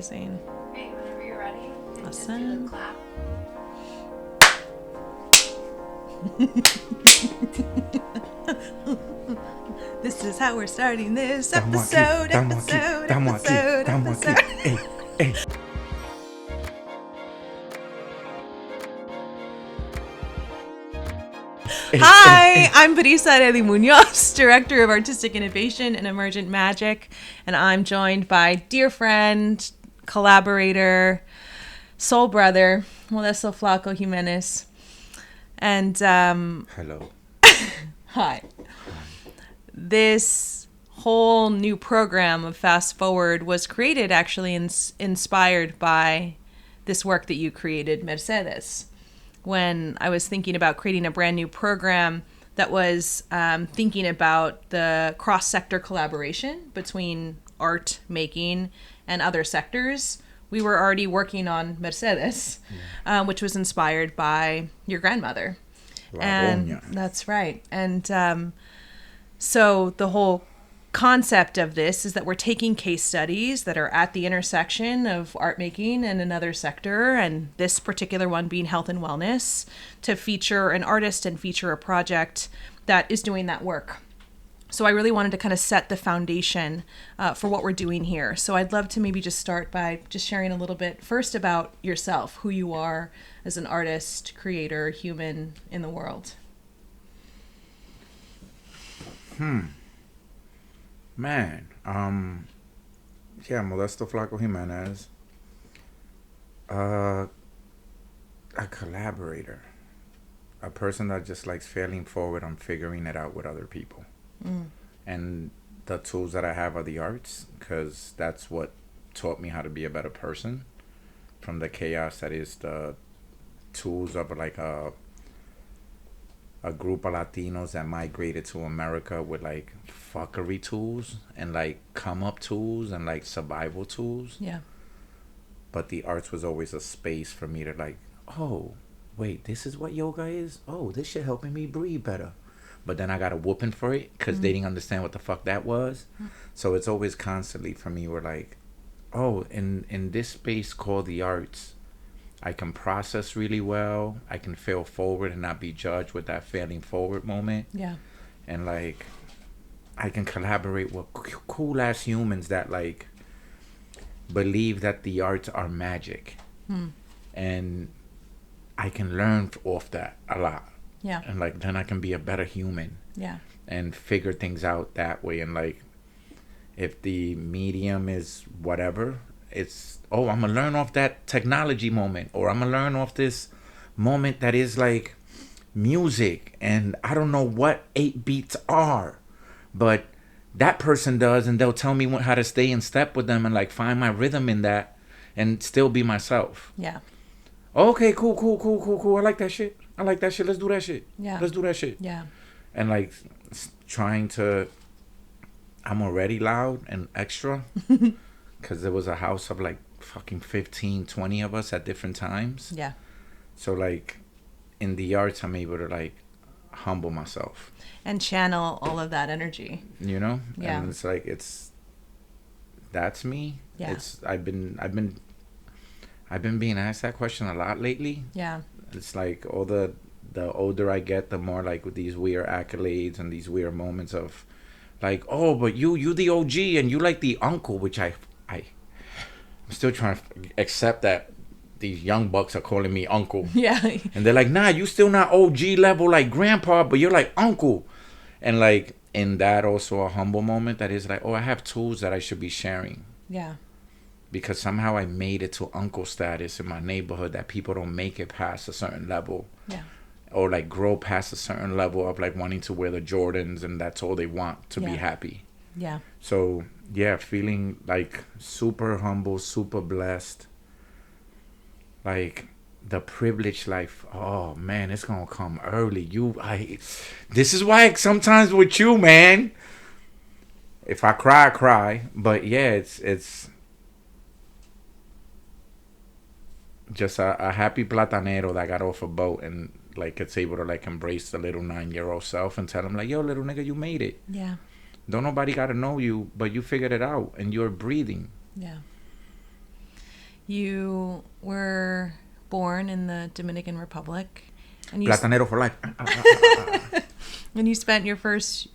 Amazing. Great. Whenever you're ready, just do Awesome. the clap. This is how we're starting this episode. Episode. Hey. Hi, I'm Brisa Areli Muñoz, Director of Artistic Innovation and Emergent Magic, and I'm joined by dear friend, collaborator, soul brother, Modesto Flako Jimenez. And Hello. hi. This whole new program of Fast Forward was created actually inspired by this work that you created, Mercedes. When I was thinking about creating a brand new program that was thinking about the cross-sector collaboration between art making and other sectors, we were already working on Mercedes, which was inspired by your grandmother. And that's right. And so the whole concept of this is that we're taking case studies that are at the intersection of art making and another sector, and this particular one being health and wellness, to feature an artist and feature a project that is doing that work. So I really wanted to kind of set the foundation for what we're doing here. So I'd love to maybe just start by just sharing a little bit first about yourself, who you are as an artist, creator, human in the world. Man, Modesto Flako Jimenez, a collaborator, a person that just likes failing forward on figuring it out with other people. And the tools that I have are the arts, because that's what taught me how to be a better person, from the chaos that is the tools of like a group of Latinos that migrated to America with like fuckery tools and like come up tools and like survival tools. Yeah. But the arts was always a space for me to like, oh, wait, this is what yoga is? Oh, this shit helping me breathe better. But then I got a whooping for it because they didn't understand what the fuck that was. So it's always constantly for me, we're like, oh, in this space called the arts, I can process really well. I can fail forward and not be judged with that failing forward moment. Yeah. And like, I can collaborate with cool ass humans that like believe that the arts are magic. And I can learn off that a lot. Yeah. And like, then I can be a better human. Yeah. And figure things out that way. And like, if the medium is whatever, it's, oh, I'm gonna learn off that technology moment, or I'm gonna learn off this moment that is like music and I don't know what 8 beats are, but that person does, and they'll tell me how to stay in step with them and like find my rhythm in that and still be myself. Yeah. Okay, cool. I like that shit. Let's do that shit. Yeah. Let's do that shit. Yeah. And like trying to, I'm already loud and extra because there was a house of like fucking 15, 20 of us at different times. Yeah. So like in the arts, I'm able to like humble myself And channel all of that energy. you know. Yeah. And it's like, that's me. Yeah. I've been being asked that question a lot lately. Yeah. It's like all the older I get, the more like with these weird accolades and these weird moments of like, oh, but you the OG and you like the uncle, which I'm still trying to accept that these young bucks are calling me uncle. Yeah. And they're like, nah, you still not OG level like grandpa, but you're like uncle. And like in that also a humble moment that is like, oh, I have tools that I should be sharing. Yeah. Because somehow I made it to uncle status in my neighborhood that people don't make it past a certain level. Yeah. Or like grow past a certain level of like wanting to wear the Jordans and that's all they want to be happy. Yeah. So yeah, feeling like super humble, super blessed. Like the privileged life. Oh man, it's gonna come early. This is why sometimes with you, man, if I cry, I cry. But yeah, it's just a happy platanero that got off a boat and like it's able to like embrace the little 9-year-old self and tell him like, yo, little nigga, you made it. Yeah. Don't nobody gotta know you, but you figured it out and you're breathing. Yeah. You were born in the Dominican Republic. And Platanero for life. and you spent your first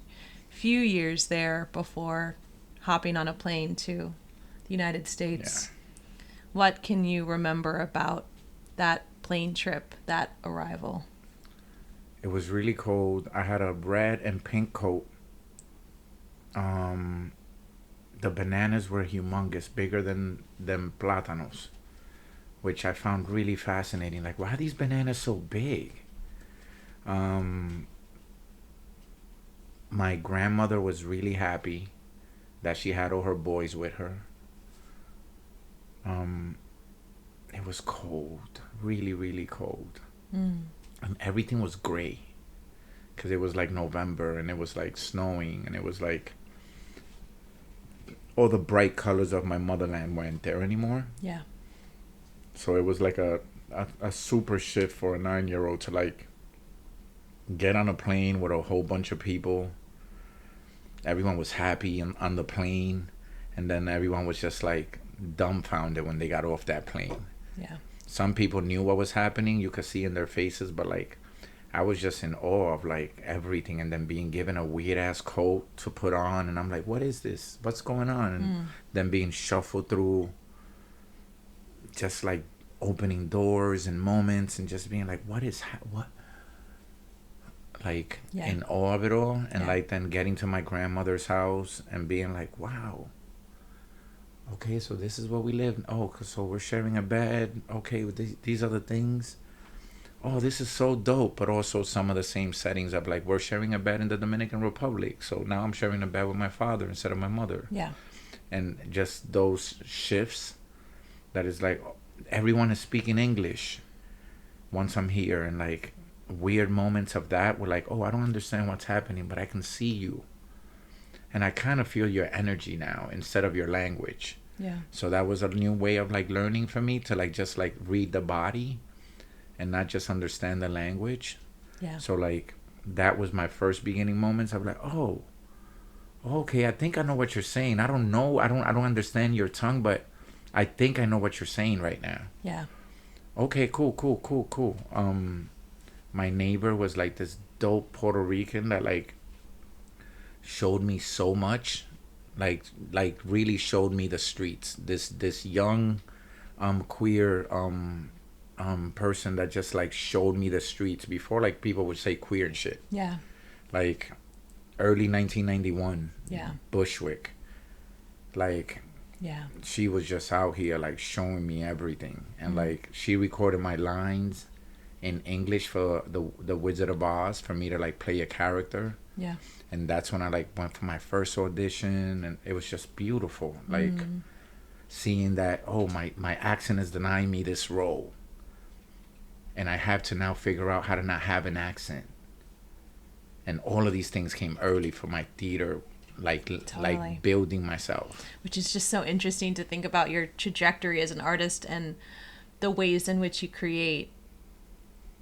few years there before hopping on a plane to the United States. Yeah. What can you remember about that plane trip, that arrival? It was really cold. I had a red and pink coat. The bananas were humongous, bigger than plátanos, which I found really fascinating. Like, why are these bananas so big? My grandmother was really happy that she had all her boys with her. It was cold, really, really cold. And everything was gray because it was like November and it was like snowing and it was like all the bright colors of my motherland weren't there anymore. Yeah. So it was like a super shift for a 9-year-old to like get on a plane with a whole bunch of people. Everyone was happy on the plane, and then everyone was just like dumbfounded when they got off that plane. Yeah. Some people knew what was happening. You could see in their faces, but like I was just in awe of like everything, and then being given a weird ass coat to put on, and I'm like, what is this? What's going on? And then being shuffled through, just like opening doors and moments, and just being like, what is what? Like in awe of it all, and like then getting to my grandmother's house and being like, wow. Okay, so this is what we live. Oh, so we're sharing a bed. Okay, these are the things. Oh, this is so dope. But also some of the same settings of like, we're sharing a bed in the Dominican Republic. So now I'm sharing a bed with my father instead of my mother. Yeah. And just those shifts that is like, everyone is speaking English once I'm here. And like weird moments of that were like, oh, I don't understand what's happening, but I can see you. And I kind of feel your energy now instead of your language. Yeah. So that was a new way of like learning for me to like just like read the body and not just understand the language. Yeah. So like that was my first beginning moments. I was like, oh, okay, I think I know what you're saying. I don't know. I don't understand your tongue, but I think I know what you're saying right now. Yeah. Okay, cool. My neighbor was like this dope Puerto Rican that like showed me so much, like really showed me the streets. This young queer person that just like showed me the streets before like people would say queer and shit. Yeah. Like early 1991. Yeah. Bushwick. Like yeah. She was just out here like showing me everything, and like she recorded my lines in English for the Wizard of Oz for me to like play a character. Yeah. And that's when I like went for my first audition, and it was just beautiful. Like seeing that, oh, my accent is denying me this role. And I have to now figure out how to not have an accent. And all of these things came early for my theater, like building myself. Which is just so interesting to think about your trajectory as an artist and the ways in which you create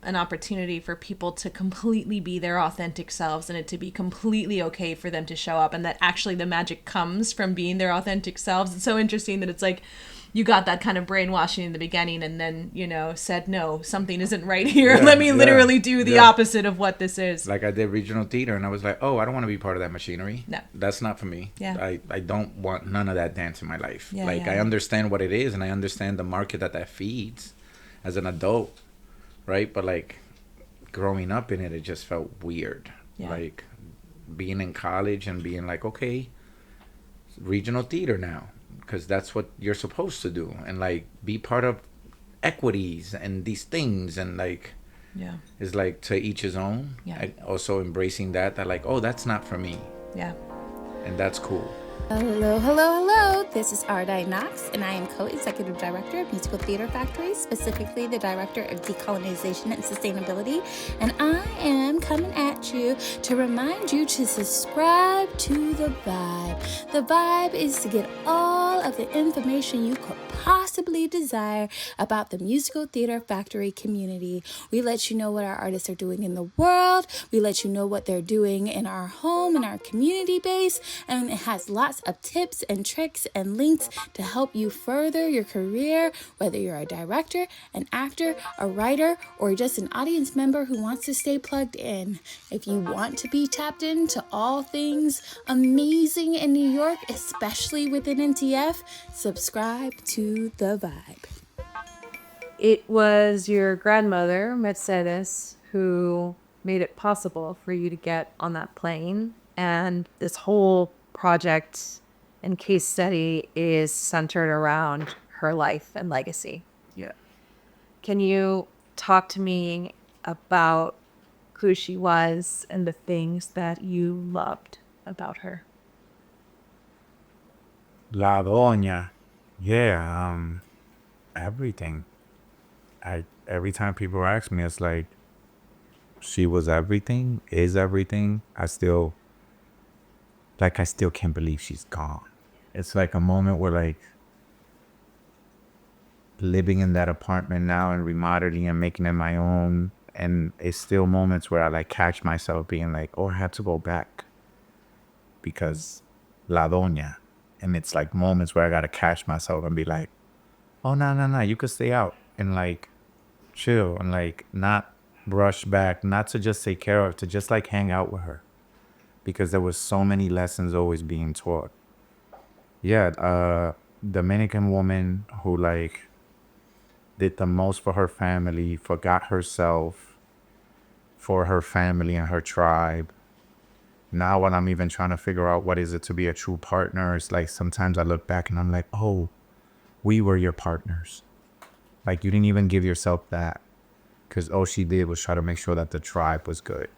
an opportunity for people to completely be their authentic selves, and it to be completely okay for them to show up, and that actually the magic comes from being their authentic selves. It's so interesting that it's like you got that kind of brainwashing in the beginning and then, you know, said, no, something isn't right here. Yeah, Let me literally do the opposite of what this is. Like I did regional theater, and I was like, oh, I don't want to be part of that machinery. No. That's not for me. Yeah. I don't want none of that dance in my life. Yeah, like I understand what it is, and I understand the market that feeds as an adult. Right? But like growing up in it, it just felt weird. Yeah. Like being in college and being like, okay, regional theater now, because that's what you're supposed to do, and like be part of equities and these things, and like it's like to each his own. Yeah. Also embracing that like, oh, that's not for me. Yeah. And that's cool. Hello. This is AriDy Knox, and I am co-executive director of Musical Theater Factory, specifically the director of Decolonization and Sustainability. And I am coming at you to remind you to subscribe to The Vibe. The Vibe is to get all of the information you could possibly desire about the Musical Theater Factory community. We let you know what our artists are doing in the world. We let you know what they're doing in our home, in our community base, and it has lots of tips and tricks and links to help you further your career, whether you're a director, an actor, a writer, or just an audience member who wants to stay plugged in. If you want to be tapped into all things amazing in New York, especially within NTF, subscribe to The Vibe. It was your grandmother, Mercedes, who made it possible for you to get on that plane. And this whole project and case study is centered around her life and legacy. Yeah. Can you talk to me about who she was and the things that you loved about her? La Doña. Yeah, everything. Every time people ask me, it's like, she was everything, is everything. I still can't believe she's gone. It's like a moment where, like, living in that apartment now and remodeling and making it my own, and it's still moments where I like catch myself being like, oh, I had to go back because La Doña. And it's like moments where I gotta catch myself and be like, oh, no, you could stay out and like chill and like not rush back, not to just take care of, to just like hang out with her, because there was so many lessons always being taught. Yeah, Dominican woman who like did the most for her family, forgot herself for her family and her tribe. Now when I'm even trying to figure out what is it to be a true partner, it's like sometimes I look back and I'm like, oh, we were your partners. Like, you didn't even give yourself that, because all she did was try to make sure that the tribe was good.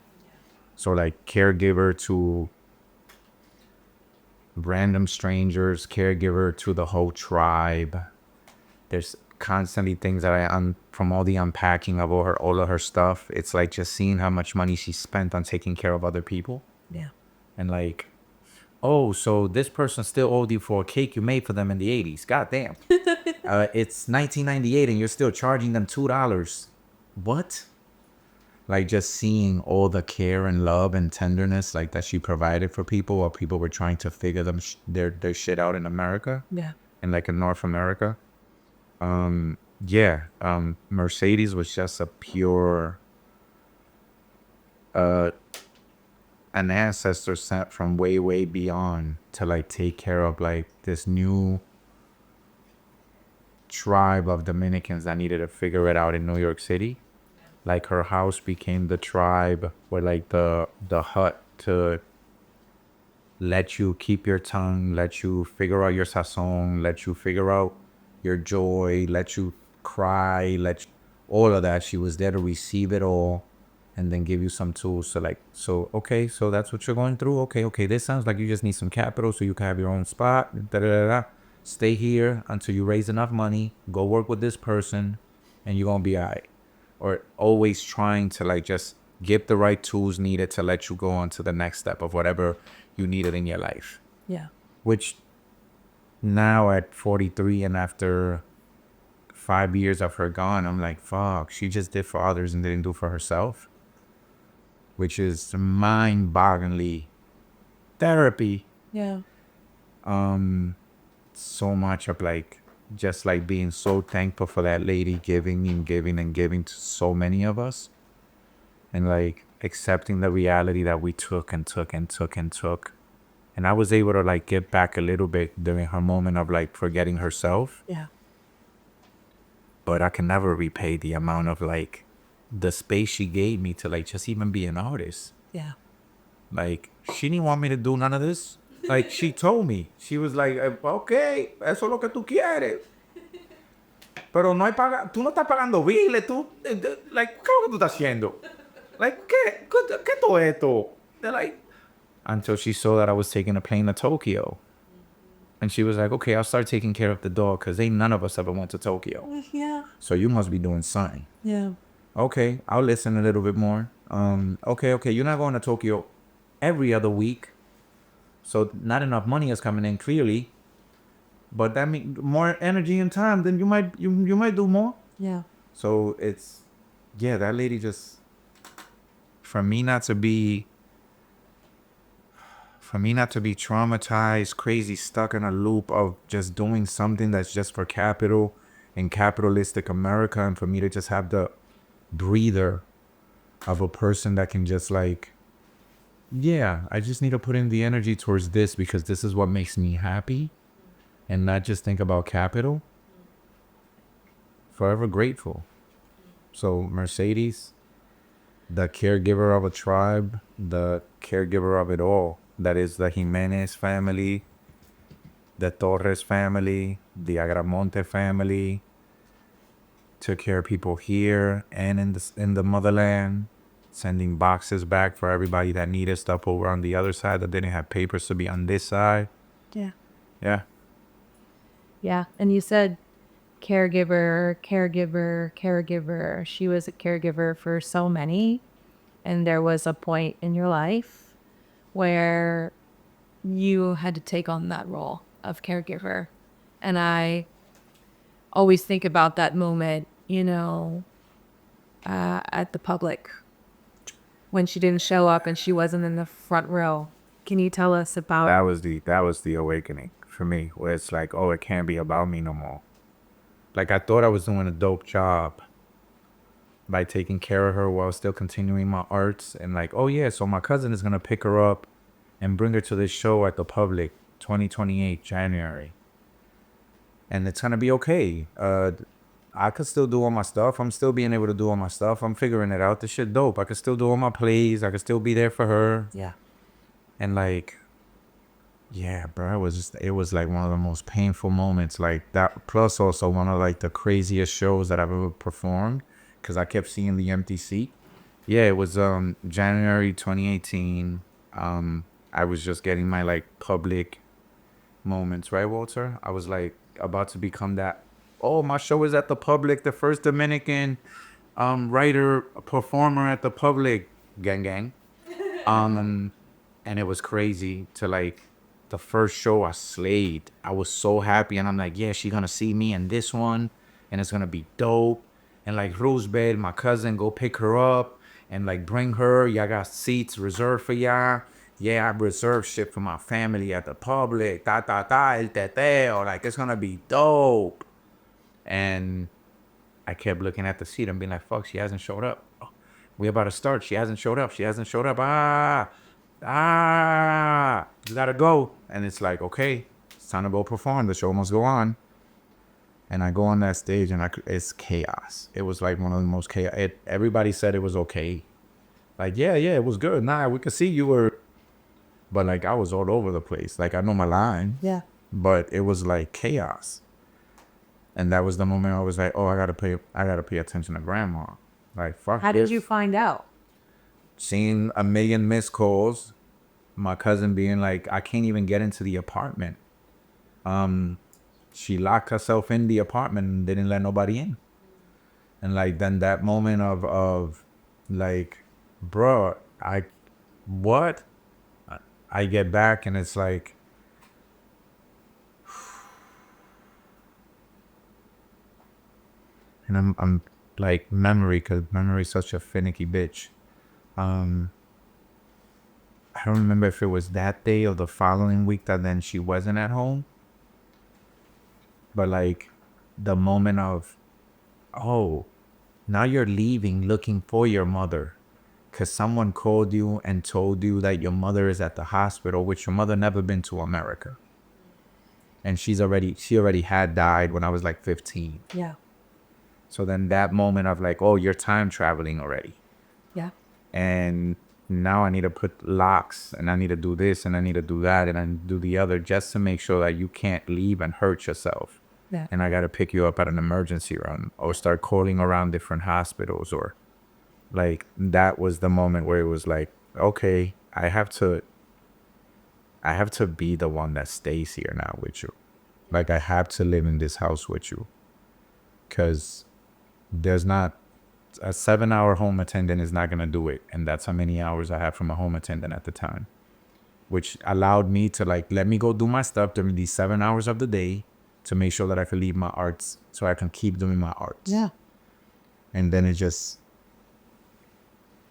So like caregiver to random strangers, caregiver to the whole tribe. There's constantly things that from all the unpacking of all of her stuff, it's like just seeing how much money she spent on taking care of other people. Yeah. And like, oh, so this person still owed you for a cake you made for them in the 80s. God damn. It's 1998 and you're still charging them $2. What? Like just seeing all the care and love and tenderness like that she provided for people while people were trying to figure their shit out in America. Yeah. And like in North America. Mercedes was just a pure an ancestor sent from way beyond to like take care of like this new tribe of Dominicans that needed to figure it out in New York City. Like her house became the tribe where like the hut to let you keep your tongue, let you figure out your sazon, let you figure out your joy, let you cry, all of that. She was there to receive it all and then give you some tools. So okay, so that's what you're going through. Okay, this sounds like you just need some capital so you can have your own spot. Stay here until you raise enough money, go work with this person, and you're going to be all right. Or always trying to like just get the right tools needed to let you go on to the next step of whatever you needed in your life. Yeah. Which now at 43 and after 5 years of her gone, I'm like, fuck, she just did for others and didn't do for herself. Which is mind-bogglingly therapy. Yeah. So much of like, just like being so thankful for that lady giving and giving and giving to so many of us. And like accepting the reality that we took. And I was able to like get back a little bit during her moment of like forgetting herself. Yeah. But I can never repay the amount of like the space she gave me to like just even be an artist. Yeah. Like she didn't want me to do none of this. Like she told me, she was like, okay, eso es lo que tú quieres. Pero no hay tú no estás pagando biles, tú, like, ¿qué es lo que tú estás haciendo? Like, ¿qué todo esto? They're like, until she saw that I was taking a plane to Tokyo. And she was like, okay, I'll start taking care of the dog because ain't none of us ever went to Tokyo. Yeah. So you must be doing something. Yeah. Okay, I'll listen a little bit more. Okay, you're not going to Tokyo every other week. So not enough money is coming in clearly. But that means more energy and time, then you might do more. Yeah. So it's, that lady just, for me not to be for me not to be traumatized, crazy, stuck in a loop of just doing something that's just for capital in capitalistic America, and for me to just have the breather of a person that can just like, yeah, I just need to put in the energy towards this because this is what makes me happy and not just think about capital. Forever grateful. So Mercedes, the caregiver of a tribe, the caregiver of it all. That is the Jimenez family, the Torres family, the Agramonte family. Took care of people here and in the motherland, sending boxes back for everybody that needed stuff over on the other side that didn't have papers to be on this side. Yeah. Yeah. Yeah. And you said caregiver. She was a caregiver for so many. And there was a point in your life where you had to take on that role of caregiver. And I always think about that moment, at the public when she didn't show up and she wasn't in the front row. Can you tell us about that was the awakening for me, where it's like, oh, it can't be about me no more. Like, I thought I was doing a dope job by taking care of her while still continuing my arts, and like, oh yeah, so my cousin is gonna pick her up and bring her to this show at the public 2028 January, and it's gonna be okay. I could still do all my stuff. I'm still being able to do all my stuff. I'm figuring it out. This shit dope. I could still do all my plays. I could still be there for her. Yeah. And like, yeah, bro, it was like one of the most painful moments, like that. Plus also one of like the craziest shows that I've ever performed, because I kept seeing the empty seat. Yeah, it was January 2018. I was just getting my like public moments, right, Walter? I was like about to become that. Oh, my show is at the public, the first Dominican writer performer at the public, gang. And it was crazy to like the first show I slayed. I was so happy, and I'm like, yeah, she gonna see me in this one, and it's gonna be dope. And like Roosevelt, my cousin, go pick her up and like bring her. Y'all got seats reserved for y'all. Yeah, I reserved shit for my family at the public. El teteo. Like, it's gonna be dope. And I kept looking at the seat and being like, fuck, she hasn't showed up. Oh, we about to start. She hasn't showed up. You gotta go. And it's like, okay, it's time to go perform. The show must go on. And I go on that stage, and it's chaos. It was like one of the most chaos. Everybody said it was okay. Like, yeah, it was good. Nah, we could see you were. But like, I was all over the place. Like, I know my line. Yeah. But it was like chaos. And that was the moment I was like, oh, I gotta pay attention to grandma. Like, fuck. How did you find out? Seeing a million missed calls. My cousin being like, I can't even get into the apartment. She locked herself in the apartment and didn't let nobody in. And like, then that moment of like, bro, what? I get back, and it's like, and I'm like, memory, because memory is such a finicky bitch. I don't remember if it was that day or the following week that then she wasn't at home. But like, the moment of, oh, now you're leaving looking for your mother because someone called you and told you that your mother is at the hospital, which your mother never been to America. And she already had died when I was like 15. Yeah. So then that moment of like, oh, you're time traveling already. Yeah. And now I need to put locks, and I need to do this, and I need to do that, and I do the other, just to make sure that you can't leave and hurt yourself. Yeah. And I got to pick you up at an emergency room, or start calling around different hospitals, or like, that was the moment where it was like, okay, I have to be the one that stays here now with you. Like, I have to live in this house with you, because there's not a 7-hour home attendant is not going to do it. And that's how many hours I had from a home attendant at the time, which allowed me to like, let me go do my stuff during these 7 hours of the day to make sure that I could leave my arts so I can keep doing my arts. Yeah. And then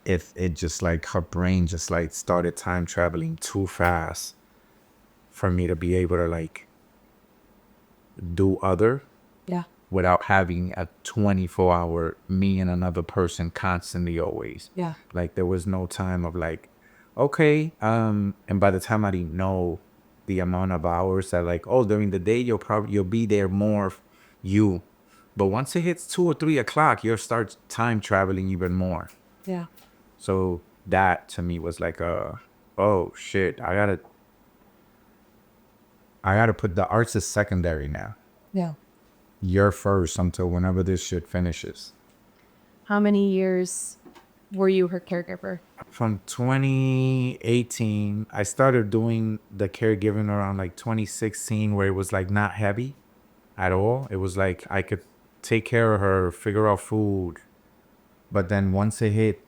if it just like her brain just like started time traveling too fast for me to be able to like do other Yeah. without having a 24-hour me and another person constantly always. Yeah. Like there was no time of like, okay, and by the time I didn't know the amount of hours that like, oh, during the day you'll be there more you. But once it hits 2 or 3 o'clock, you'll start time traveling even more. Yeah. So that to me was like oh shit, I gotta put the arts as secondary now. Yeah. You're first until whenever this shit finishes. How many years were you her caregiver? From 2018, I started doing the caregiving around like 2016, where it was like not heavy at all. It was like I could take care of her, figure out food. But then once it hit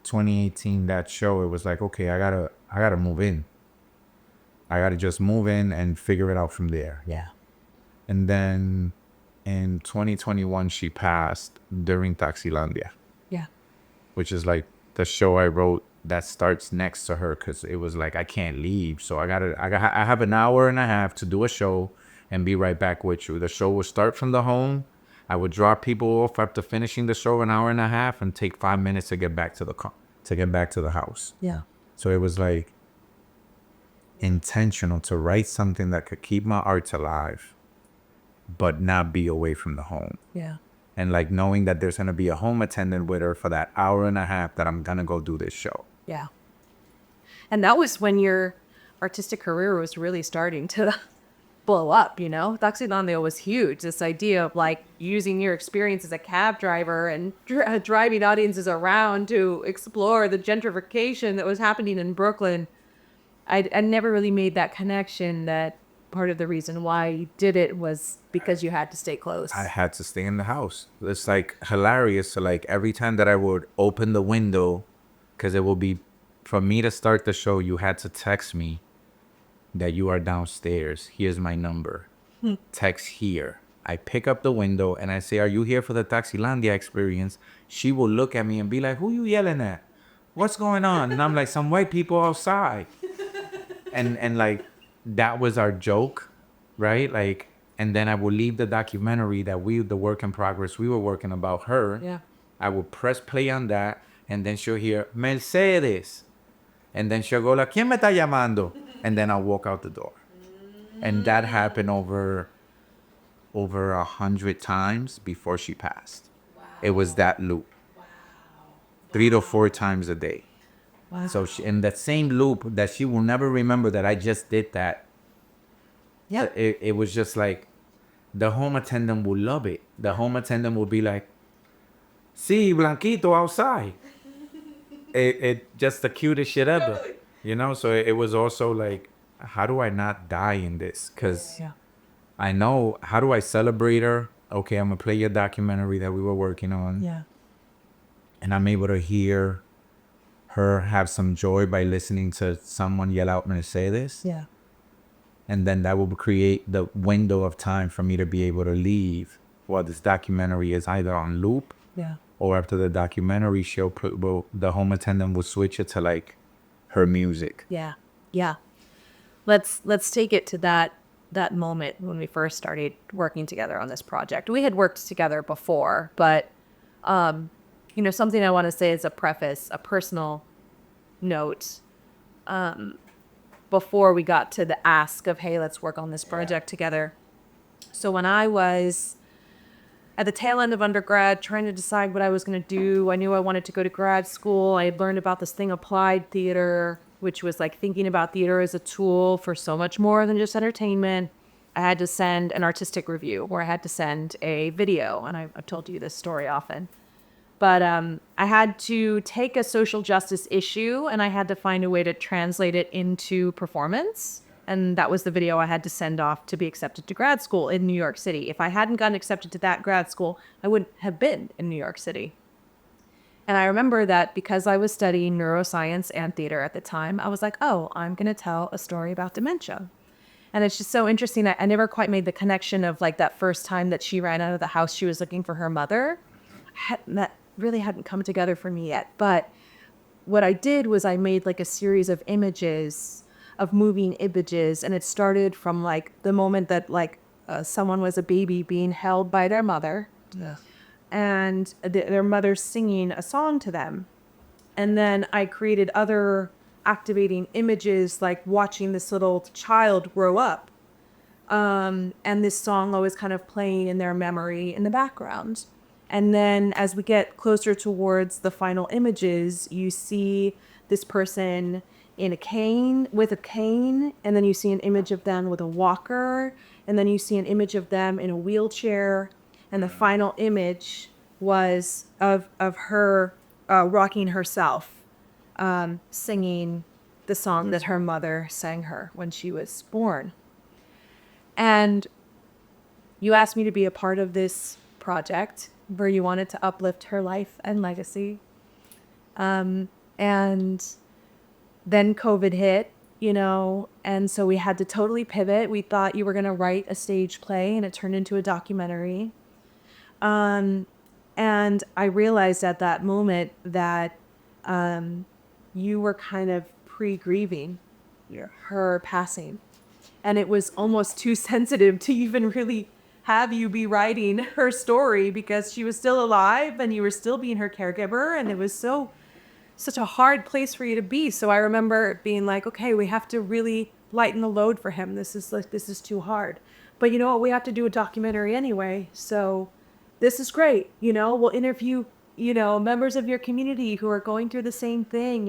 2018, that show, it was like, okay, I gotta move in. I gotta just move in and figure it out from there. Yeah. And then in 2021, she passed during Taxilandia, Yeah. which is like the show I wrote that starts next to her, because it was like I can't leave, so I have an hour and a half to do a show and be right back with you. The show would start from the home. I would drop people off after finishing the show an hour and a half and take 5 minutes to get back to the house. Yeah. So it was like intentional to write something that could keep my arts alive, but not be away from the home. Yeah. And like knowing that there's going to be a home attendant with her for that hour and a half that I'm going to go do this show. Yeah. And that was when your artistic career was really starting to blow up, you know? Taxilandia was huge. This idea of like using your experience as a cab driver and driving audiences around to explore the gentrification that was happening in Brooklyn. I never really made that connection that part of the reason why you did it was because you had to stay close. I had to stay in the house. It's like hilarious. So like every time that I would open the window, because it will be, for me to start the show, you had to text me that you are downstairs. Here's my number. Text here. I pick up the window and I say, are you here for the Taxilandia experience? She will look at me and be like, who you yelling at? What's going on? And I'm like, some white people outside. And like, that was our joke, right? Like, and then I would leave the documentary that the work in progress we were working about her. Yeah. I would press play on that, and then she'll hear Mercedes, and then she'll go like, ¿Quién me está llamando? And then I'll walk out the door. And that happened over 100 times before she passed. Wow. It was that loop. Wow. 3 to 4 times a day. Wow. So in that same loop that she will never remember that I just did that. Yeah. It was just like, the home attendant will love it. The home attendant will be like, sí, Blanquito outside. it just the cutest shit ever. You know, so it was also like, how do I not die in this? Because I know, how do I celebrate her? Okay, I'm going to play your documentary that we were working on. Yeah. And I'm able to hear her have some joy by listening to someone yell out Mercedes. Yeah. And then that will create the window of time for me to be able to leave while this documentary is either on loop. Yeah. Or after the documentary, the home attendant will switch it to like her music. Yeah. Yeah. Let's take it to that moment when we first started working together on this project. We had worked together before, but you know, something I want to say as a preface, a personal note, before we got to the ask of, hey, let's work on this project together. So when I was at the tail end of undergrad, trying to decide what I was going to do, I knew I wanted to go to grad school. I had learned about this thing, applied theater, which was like thinking about theater as a tool for so much more than just entertainment. I had to send an artistic review, or I had to send a video, and I've told you this story often. But I had to take a social justice issue, and I had to find a way to translate it into performance. And that was the video I had to send off to be accepted to grad school in New York City. If I hadn't gotten accepted to that grad school, I wouldn't have been in New York City. And I remember that because I was studying neuroscience and theater at the time, I was like, oh, I'm going to tell a story about dementia. And it's just so interesting. I never quite made the connection of like that first time that she ran out of the house, she was looking for her mother. That really hadn't come together for me yet. But what I did was I made like a series of images, of moving images, and it started from like the moment that like someone was a baby being held by their mother, and their mother singing a song to them. And then I created other activating images, like watching this little child grow up. And this song always kind of playing in their memory in the background. And then as we get closer towards the final images, you see this person with a cane, and then you see an image of them with a walker, and then you see an image of them in a wheelchair. And the final image was of her rocking herself, singing the song that her mother sang her when she was born. And you asked me to be a part of this project where you wanted to uplift her life and legacy. And then COVID hit, and so we had to totally pivot. We thought you were going to write a stage play, and it turned into a documentary. And I realized at that moment that you were kind of pre-grieving her passing. And it was almost too sensitive to even really have you be writing her story, because she was still alive and you were still being her caregiver, and it was such a hard place for you to be. So I remember being like, okay, we have to really lighten the load for him. This is too hard. But you know what? We have to do a documentary anyway. So this is great. We'll interview, members of your community who are going through the same thing.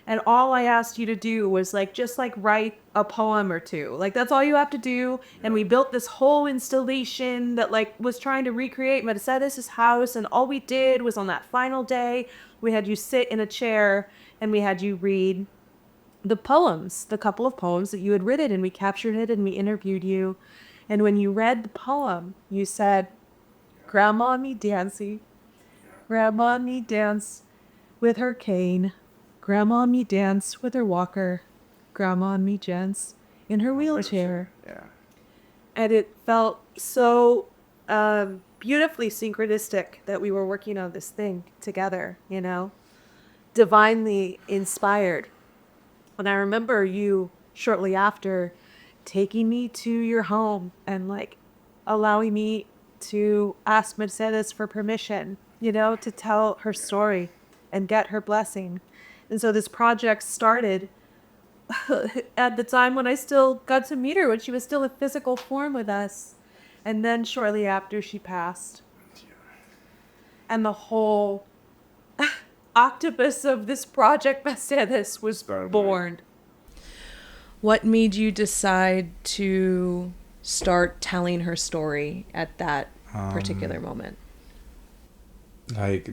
And all I asked you to do was just write a poem or two. That's all you have to do. And we built this whole installation that was trying to recreate Mercedes' house. And all we did was, on that final day, we had you sit in a chair and we had you read the couple of poems that you had written, and we captured it and we interviewed you. And when you read the poem, you said, "Grandma me dancey, Grandma me dance with her cane. Grandma me dance with her walker. Grandma me dance in her wheelchair." Yeah. And it felt so beautifully synchronistic that we were working on this thing together, divinely inspired. And I remember you shortly after taking me to your home and allowing me to ask Mercedes for permission, to tell her story and get her blessing. And so this project started at the time when I still got to meet her, when she was still in physical form with us. And then shortly after, she passed. And the whole octopus of this project, Mercedes, was born. What made you decide to start telling her story at that particular moment?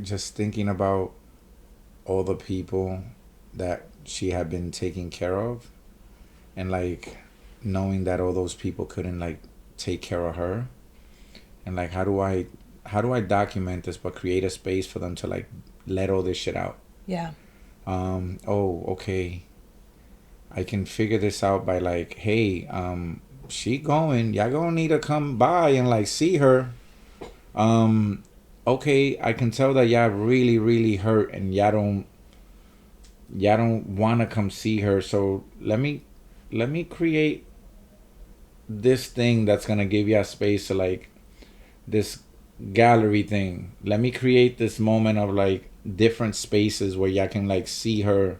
Just thinking about all the people that she had been taking care of, and knowing that all those people couldn't take care of her, and how do I document this but create a space for them to let all this shit out. Yeah. Okay, I can figure this out by hey, she going, y'all gonna need to come by and see her. Okay, I can tell that y'all really, really hurt and y'all don't want to come see her. So let me create this thing that's gonna give y'all space to this gallery thing. Let me create this moment of different spaces where y'all can see her,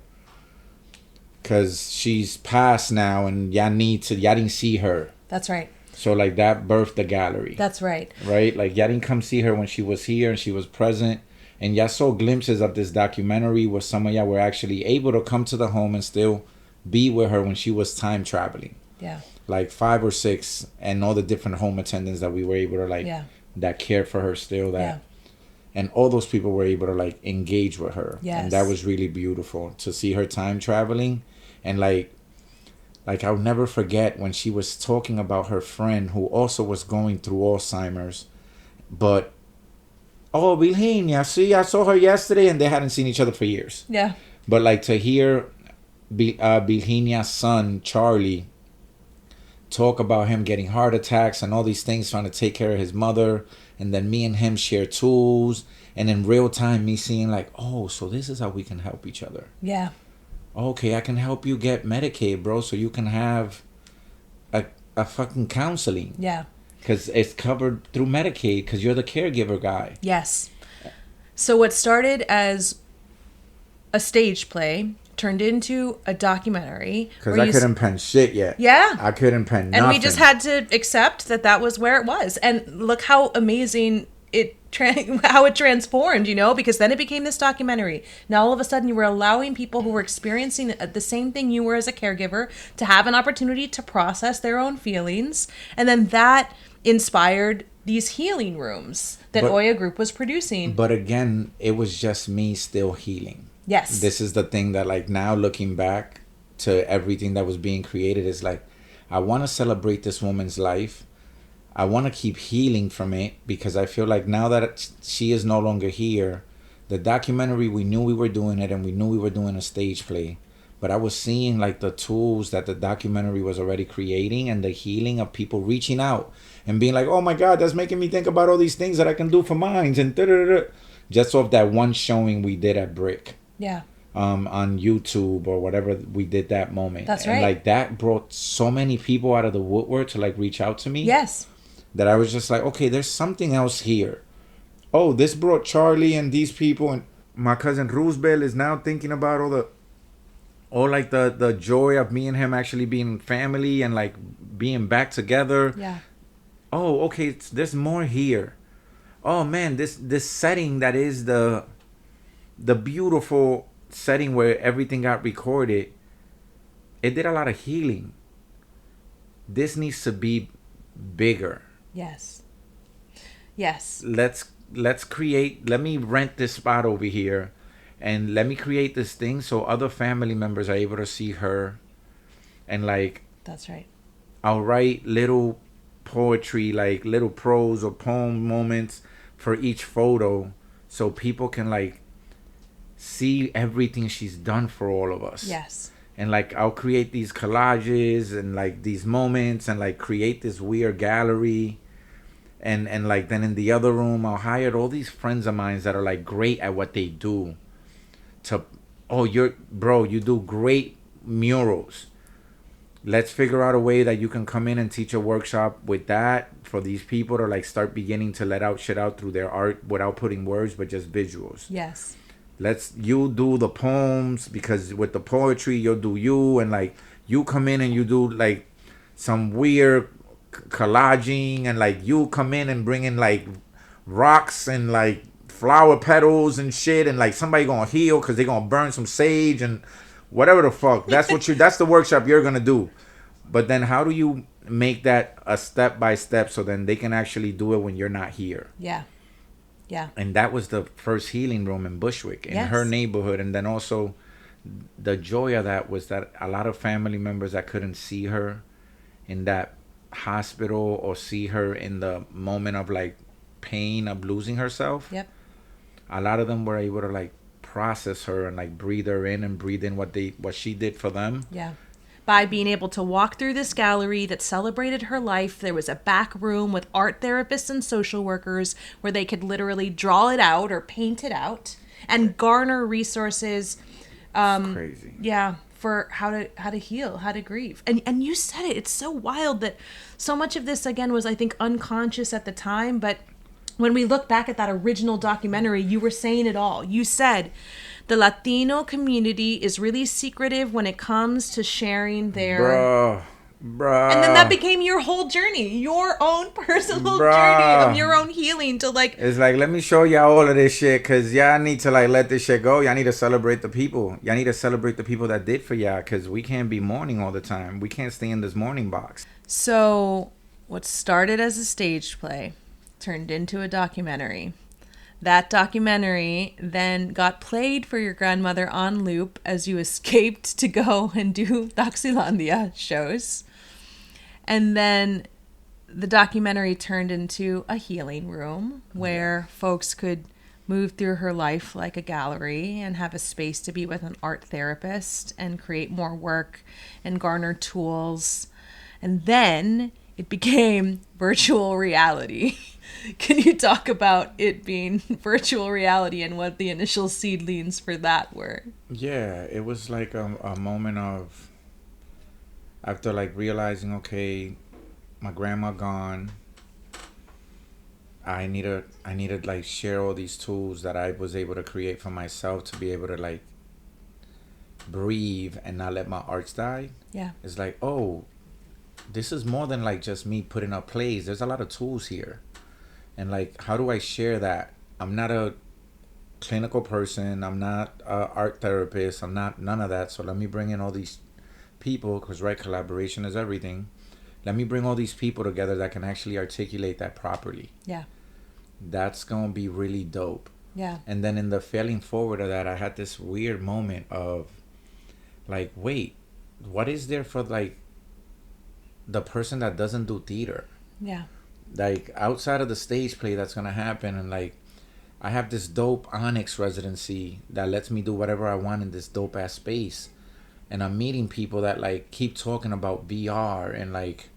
because she's passed now and y'all didn't see her. That's right. So that birthed the gallery. That's right. Right? Y'all didn't come see her when she was here and she was present. And y'all saw glimpses of this documentary where some of y'all were actually able to come to the home and still be with her when she was time traveling. Yeah. 5 or 6, and all the different home attendants that we were able to that cared for her still, and all those people were able to engage with her. Yes. And that was really beautiful to see her time traveling. And I'll never forget when she was talking about her friend who also was going through Alzheimer's, but Virginia, see, I saw her yesterday, and they hadn't seen each other for years. Yeah. But to hear Virginia's son Charlie talk about him getting heart attacks and all these things, trying to take care of his mother. And then me and him share tools. And in real time, me seeing like, oh, so this is how we can help each other. Yeah. Okay, I can help you get Medicaid, bro, so you can have a fucking counseling. Yeah. Because it's covered through Medicaid because you're the caregiver guy. Yes. So what started as a stage play turned into a documentary. Because I couldn't pen shit yet. Yeah. I couldn't pen nothing. And we just had to accept that that was where it was. And look how amazing how it transformed, you know, because then it became this documentary. Now all of a sudden you were allowing people who were experiencing the same thing you were as a caregiver to have an opportunity to process their own feelings. And then that inspired these healing rooms that Oya Group was producing. But again, it was just me still healing. Yes. This is the thing that, like, now looking back to everything that was being created is like, I want to celebrate this woman's life. I want to keep healing from it because I feel like now that she is no longer here, the documentary, we knew we were doing it and we knew we were doing a stage play. But I was seeing like the tools that the documentary was already creating and the healing of people reaching out and being like, oh my God, that's making me think about all these things that I can do for mines and just off that one showing we did at Brick. Yeah. On YouTube or whatever we did that moment. That's right. And like that brought so many people out of the woodwork to like reach out to me. Yes. That I was just like, okay, there's something else here. Oh, this brought Charlie and these people, and my cousin Roosevelt is now thinking about all the joy of me and him actually being family and like being back together. Yeah. Oh, okay, there's more here. Oh man, this setting that is the beautiful setting where everything got recorded, it did a lot of healing. This needs to be bigger. Yes. Yes. Let's create, let me rent this spot over here and let me create this thing so other family members are able to see her. And like, that's right. I'll write little poetry, like little prose or poem moments for each photo so people can like see everything she's done for all of us. Yes. And like I'll create these collages and like these moments and like create this weird gallery. And like then in the other room I'll hire all these friends of mine that are like great at what they do. You do great murals. Let's figure out a way that you can come in and teach a workshop with that for these people to like start beginning to let out shit out through their art without putting words but just visuals. Yes. You do the poems because with the poetry you'll do you, and like you come in and you do like some weird collaging, and like you come in and bring in like rocks and like flower petals and shit, and like somebody gonna heal because they gonna burn some sage and whatever the fuck. That's the workshop you're gonna do. But then how do you make that a step by step so then they can actually do it when you're not here? Yeah. Yeah. And that was the first healing room in Bushwick, in her neighborhood. And then also the joy of that was that a lot of family members that couldn't see her in that hospital or see her in the moment of like pain of losing herself. Yep. A lot of them were able to like process her and like breathe her in and breathe in what she did for them. Yeah. By being able to walk through this gallery that celebrated her life, there was a back room with art therapists and social workers where they could literally draw it out or paint it out and garner resources. Crazy. Yeah, for how to heal, how to grieve. And you said it. It's so wild that so much of this again was, I think, unconscious at the time, but when we look back at that original documentary, you were saying it all. You said the Latino community is really secretive when it comes to sharing their... Bruh. And then that became your whole journey, your own personal journey of your own healing to like... It's like, let me show y'all all of this shit because y'all need to like let this shit go. Y'all need to celebrate the people. Y'all need to celebrate the people that did for y'all because we can't be mourning all the time. We can't stay in this mourning box. So what started as a stage play turned into a documentary. That documentary then got played for your grandmother on loop as you escaped to go and do Doxilandia shows. And then the documentary turned into a healing room where folks could move through her life like a gallery and have a space to be with an art therapist and create more work and garner tools And then it became virtual reality. Can you talk about it being virtual reality and what the initial seedlings for that were? Yeah, it was like a moment of, after like realizing, okay, my grandma gone. I need to like share all these tools that I was able to create for myself to be able to like breathe and not let my arts die. Yeah. It's like, oh, this is more than like just me putting up plays. There's a lot of tools here. And like, how do I share that? I'm not a clinical person. I'm not an art therapist. I'm not none of that. So let me bring in all these people, because right, collaboration is everything. Let me bring all these people together that can actually articulate that properly. Yeah. That's going to be really dope. Yeah. And then in the failing forward of that, I had this weird moment of like, wait, what is there for like the person that doesn't do theater? Yeah. Like outside of the stage play that's going to happen. And like, I have this dope Onyx residency that lets me do whatever I want in this dope ass space. And I'm meeting people that like keep talking about VR and like,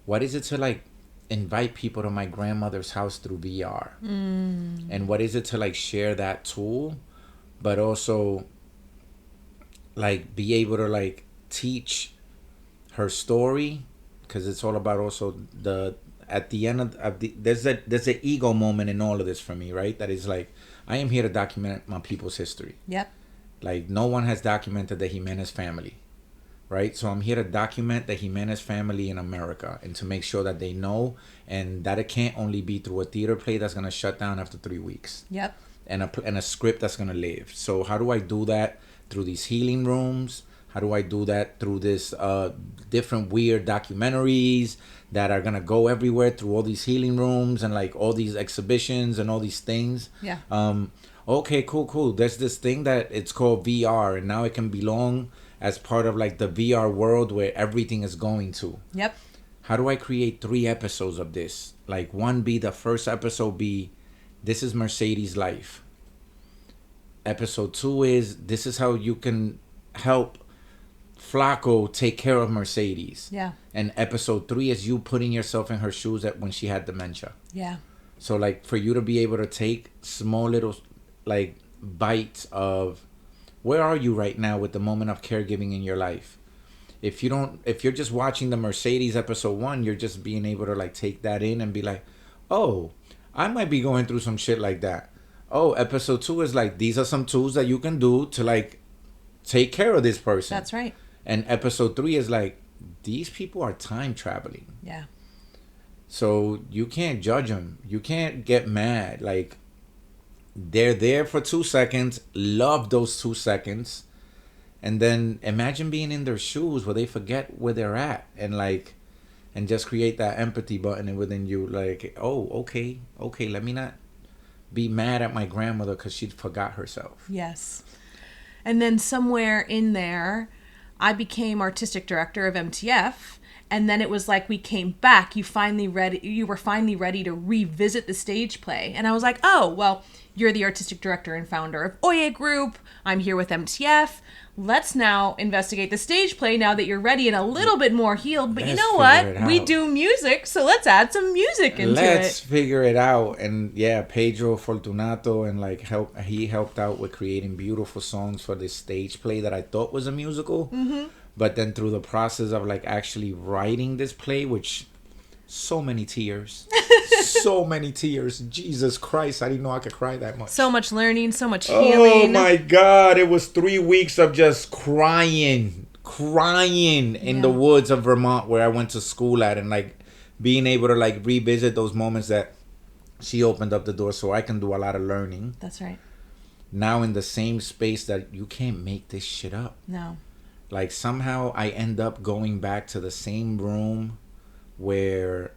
what is it to like invite people to my grandmother's house through VR? And what is it to like share that tool, but also like be able to like teach her story, because it's all about also the at the end of the there's an ego moment in all of this for me, right? That is like, I am here to document my people's history. Yep. Like no one has documented the Jimenez family, right? So I'm here to document the Jimenez family in America and to make sure that they know, and that it can't only be through a theater play that's going to shut down after 3 weeks. Yep. And a script that's going to live. So how do I do that? Through these healing rooms. How do I do that? Through this different weird documentaries that are going to go everywhere through all these healing rooms and like all these exhibitions and all these things. Yeah. Okay, cool. There's this thing that it's called VR, and now it can belong as part of like the VR world where everything is going to. Yep. How do I create 3 episodes of this? Like the first episode be, this is Mercedes' life. Episode 2 is, this is how you can help Flako take care of Mercedes. Yeah. And episode 3 is you putting yourself in her shoes when she had dementia. Yeah. So like for you to be able to take small little like bites of where are you right now with the moment of caregiving in your life. If you're just watching the Mercedes episode 1, you're just being able to like take that in and be like, oh, I might be going through some shit like that. Oh, episode 2 is like, these are some tools that you can do to like take care of this person. That's right. And episode 3 is like, these people are time traveling. Yeah. So you can't judge them. You can't get mad. Like, they're there for 2 seconds, love those 2 seconds, and then imagine being in their shoes where they forget where they're at, and like, and just create that empathy button within you. Like, oh, okay, let me not be mad at my grandmother because she forgot herself. Yes. And then somewhere in there, I became artistic director of MTF. And then it was like we came back. You were finally ready to revisit the stage play. And I was like, oh, well, you're the artistic director and founder of Oye Group. I'm here with MTF. Let's now investigate the stage play now that you're ready and a little bit more healed. But you know what? We do music, so let's add some music into it. Let's figure it out. And yeah, Pedro Fortunato and like he helped out with creating beautiful songs for this stage play that I thought was a musical. Mm-hmm. But then through the process of like actually writing this play, which so many tears, so many tears. Jesus Christ, I didn't know I could cry that much. So much learning, so much healing. Oh my God, it was 3 weeks of just crying in the woods of Vermont where I went to school at, and like being able to like revisit those moments that she opened up the door so I can do a lot of learning. That's right. Now in the same space that you can't make this shit up. No. Like somehow I end up going back to the same room where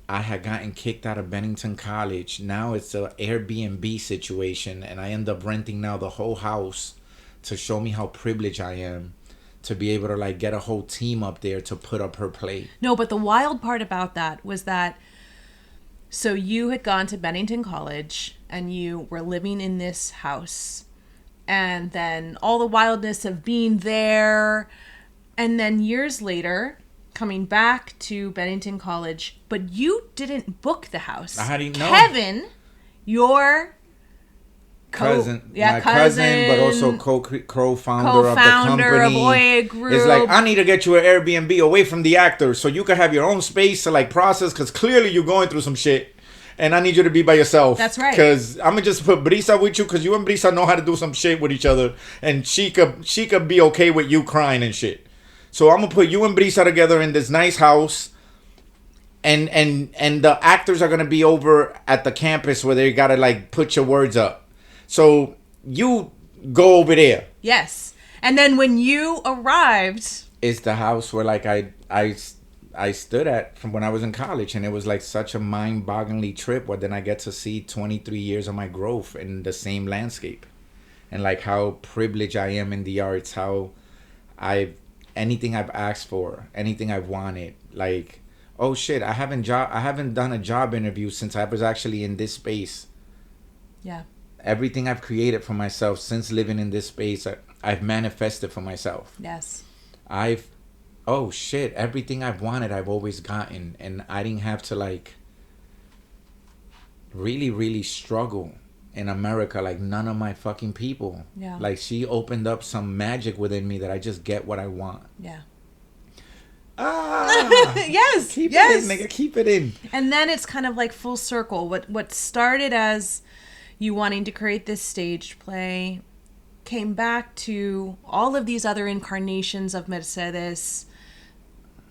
I had gotten kicked out of Bennington College. Now it's an Airbnb situation, and I end up renting now the whole house to show me how privileged I am to be able to like get a whole team up there to put up her play. No, but the wild part about that was that so you had gone to Bennington College and you were living in this house, and then all the wildness of being there, and then years later coming back to Bennington College, but you didn't book the house. How do you know? Kevin, your cousin, but also co-founder of the co-founder of company. Oye Group. It's like, I need to get you an Airbnb away from the actors so you can have your own space to like process, because clearly you're going through some shit. And I need you to be by yourself. That's right. Because I'm going to just put Brisa with you, because you and Brisa know how to do some shit with each other. And she could be okay with you crying and shit. So I'm going to put you and Brisa together in this nice house. And the actors are going to be over at the campus where they got to like put your words up. So you go over there. Yes. And then when you arrived, it's the house where like I stood at from when I was in college, and it was like such a mind-bogglingly trip where then I get to see 23 years of my growth in the same landscape, and like how privileged I am in the arts, how anything I've asked for, anything I've wanted, like, oh shit, I haven't done a job interview since I was actually in this space. Yeah. Everything I've created for myself since living in this space, I've manifested for myself. Yes. Oh shit, everything I've wanted, I've always gotten. And I didn't have to like really, really struggle in America like none of my fucking people. Yeah. Like she opened up some magic within me that I just get what I want. Yeah. Yes. Keep it in, nigga. Keep it in. And then it's kind of like full circle. What started as you wanting to create this stage play came back to all of these other incarnations of Mercedes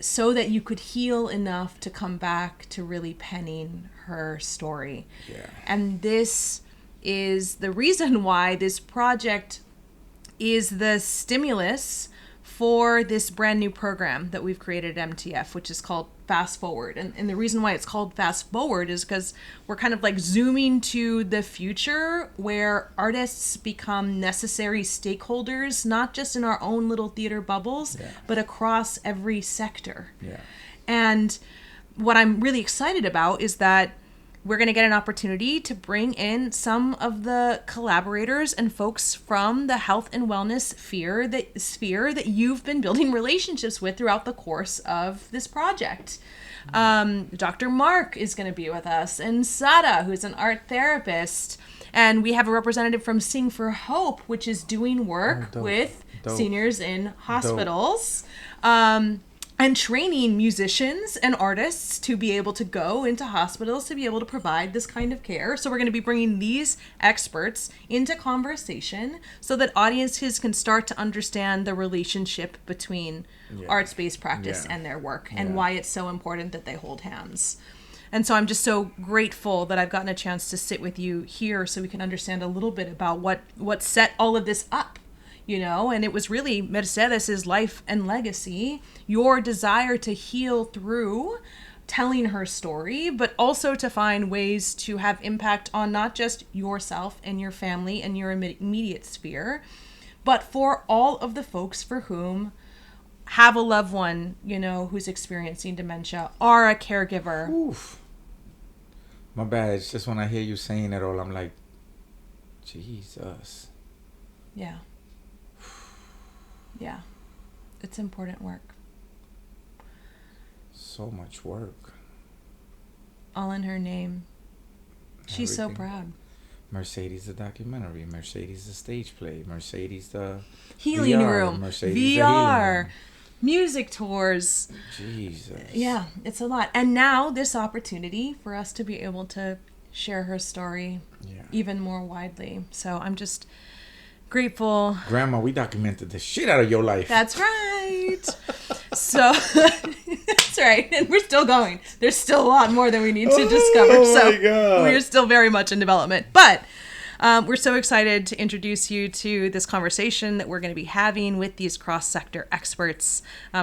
so that you could heal enough to come back to really penning her story. Yeah. And this is the reason why this project is the stimulus for this brand new program that we've created at MTF, which is called Fast Forward. And the reason why it's called Fast Forward is because we're kind of like zooming to the future where artists become necessary stakeholders, not just in our own little theater bubbles, but across every sector. Yeah. And what I'm really excited about is that we're going to get an opportunity to bring in some of the collaborators and folks from the health and wellness sphere that you've been building relationships with throughout the course of this project. Dr. Mark is going to be with us, and Sada, who's an art therapist. And we have a representative from Sing for Hope, which is doing work with seniors in hospitals. And training musicians and artists to be able to go into hospitals to be able to provide this kind of care. So we're going to be bringing these experts into conversation so that audiences can start to understand the relationship between arts-based practice and their work and why it's so important that they hold hands. And so I'm just so grateful that I've gotten a chance to sit with you here so we can understand a little bit about what set all of this up. You know, and it was really Mercedes's life and legacy, your desire to heal through telling her story, but also to find ways to have impact on not just yourself and your family and your immediate sphere, but for all of the folks for whom have a loved one, you know, who's experiencing dementia, are a caregiver. Oof. My bad. It's just when I hear you saying it all, I'm like, Jesus. Yeah. Yeah, it's important work. So much work. All in her name. She's Everything. so proud. Mercedes the documentary, Mercedes the stage play, Mercedes the healing VR, room, Mercedes VR, the music tours. Jesus. Yeah, it's a lot. And now this opportunity for us to be able to share her story even more widely. So I'm just grateful. Grandma, we documented the shit out of your life. That's right. So that's right. And we're still going. There's still a lot more that we need to discover. So we're still very much in development. But we're so excited to introduce you to this conversation that we're going to be having with these cross-sector experts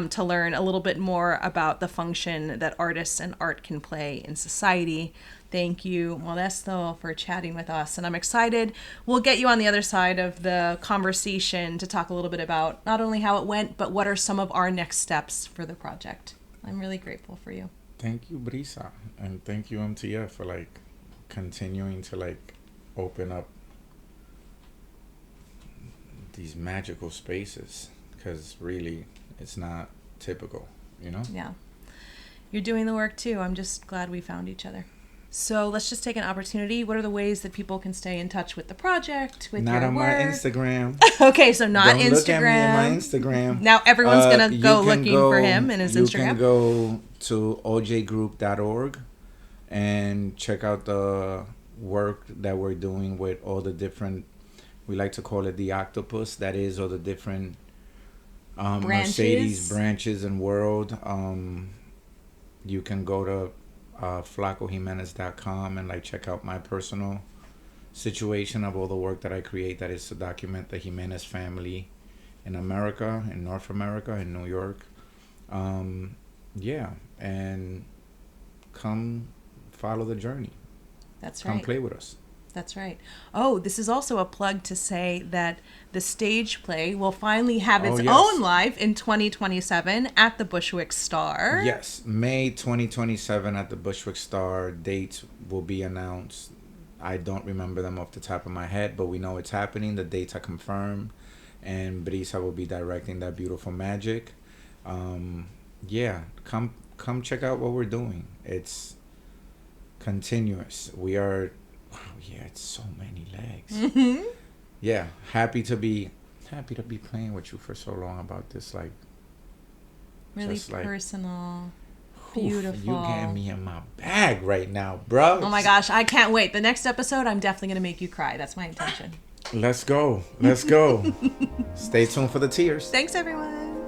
to learn a little bit more about the function that artists and art can play in society. Thank you, Modesto, for chatting with us. And I'm excited. We'll get you on the other side of the conversation to talk a little bit about not only how it went, but what are some of our next steps for the project. I'm really grateful for you. Thank you, Brisa. And thank you, MTF, for like continuing to like open up these magical spaces. Because really, it's not typical. you know? Yeah. You're doing the work too. I'm just glad we found each other. So let's just take an opportunity. What are the ways that people can stay in touch with the project, with Not your on work? my Instagram. Okay, so not Don't Instagram. look at me in my Instagram. Now everyone's going to You go can looking for him in his you Instagram. You can go to ojgroup.org and check out the work that we're doing with all the different, we like to call it the octopus, that is all the different Mercedes branches and world. You can go to FlakoJimenez.com and like check out my personal situation of all the work that I create that is to document the Jimenez family in America, in North America, in New York. Yeah, and come follow the journey. That's right. Come play with us. That's right. Oh, this is also a plug to say that the stage play will finally have its own live in 2027 at the Bushwick Star. Yes, May 2027 at the Bushwick Star. Dates will be announced. I don't remember them off the top of my head, but we know it's happening. The dates are confirmed, and Brisa will be directing that beautiful magic. Yeah, come check out what we're doing. It's continuous. We are. Wow, yeah, it's so many legs. Mm-hmm. Yeah, happy to be playing with you for so long about this, like really personal, beautiful. You getting me in my bag right now, bro. Oh my gosh, I can't wait. The next episode, I'm definitely gonna make you cry. That's my intention. Let's go. Stay tuned for the tears. Thanks, everyone.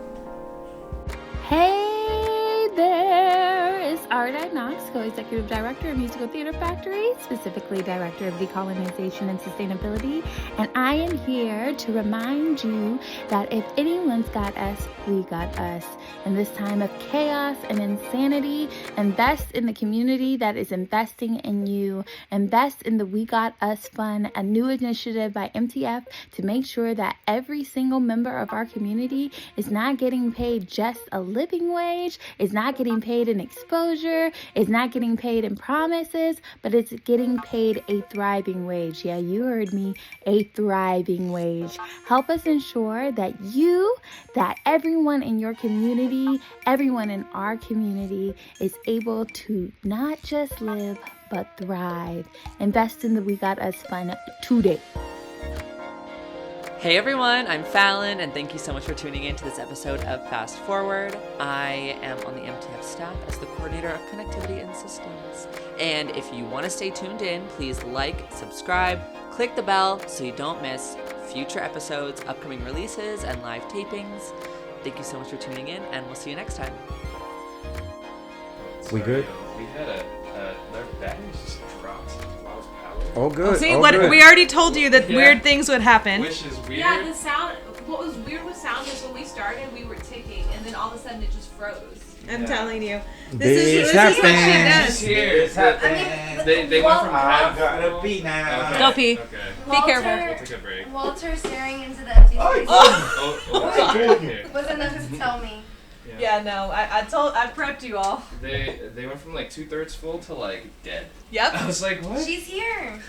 Hey there, it's AriDy Co-Executive Director of Musical Theater Factory, specifically Director of Decolonization and Sustainability, and I am here to remind you that if anyone's got us, we got us. In this time of chaos and insanity, invest in the community that is investing in you. Invest in the We Got Us Fund, a new initiative by MTF to make sure that every single member of our community is not getting paid just a living wage, is not getting paid in exposure, is not getting paid in promises, but it's getting paid a thriving wage. Yeah, you heard me, a thriving wage. Help us ensure that that everyone in your community, everyone in our community is able to not just live, but thrive. Invest in the We Got Us Fund today. Hey everyone, I'm Falan, and thank you so much for tuning in to this episode of Fast Forward. I am on the MTF staff as the Coordinator of Connectivity and Systems. And if you want to stay tuned in, please like, subscribe, click the bell so you don't miss future episodes, upcoming releases, and live tapings. Thank you so much for tuning in, and we'll see you next time. We good? We had their batteries just dropped. Lost power. Oh, good. See, we already told you that weird things would happen. Which is weird. Yeah, the sound. What was weird with sound is when we started, we were ticking, and then all of a sudden it just froze. I'm telling you. This is what she happened. does. It's here. It's happening. They went from half. I gotta pee now. Okay. Go pee. Okay. Be careful. We'll take a break. Walter staring into the empty space Oh. was enough to tell me. Yeah, no, I prepped you all. They went from like 2/3 full to like dead. Yep. I was like, what? She's here.